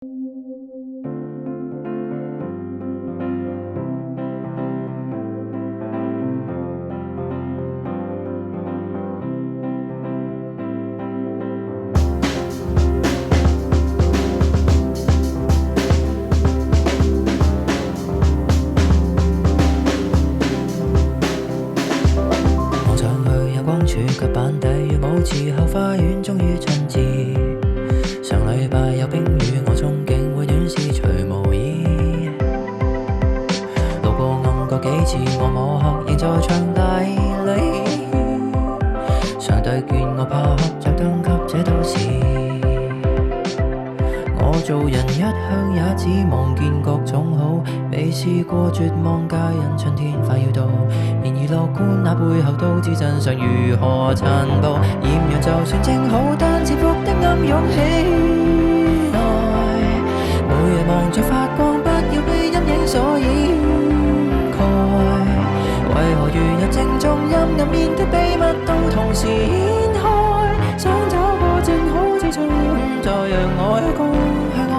處腳板底如舞池後花園終於春至，上禮拜有冰雨，我憧憬會暖是除毛衣。路過暗角幾次，我摸黑仍在場底裏，上帝見我怕黑，着燈給這都市。我做人一向也只望見各種好，未試過絕望皆因春天快要到。然而樂觀那背後都知真相如何殘暴，豔陽就算正好，但潛伏的暗湧起來。每日望着發光，不要被陰影所掩蓋。為何如日正中陰暗面的秘密都同時掀開？想找個正好之處，再讓我一個向外。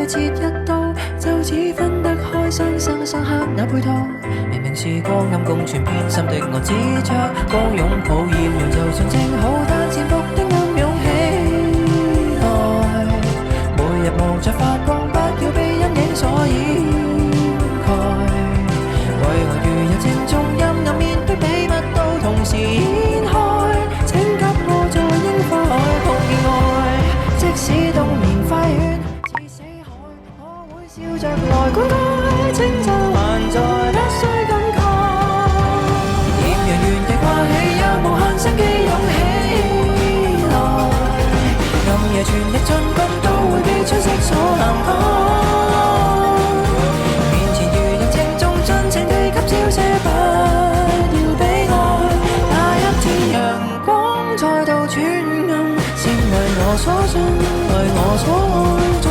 切一刀，就此分得開，生生相克那配套。明明是光暗共存，偏心的我只着光擁抱豔陽，就算正好，但潛伏的暗湧起來。每日望着發光，不要被陰影所掩蓋。為何如日正中陰暗面的秘密都同時掀開？請給我在櫻花海碰見愛，即使冬眠快血。笑着來灌溉，青春還在，不需感慨。豔陽原地掛起，有無限生機湧起來。暗夜全力進攻，都會被春色所涵蓋。面前如日正中，盡情地給照射，不要悲哀。那一天陽光再度轉暗，先為我所信，為我所愛。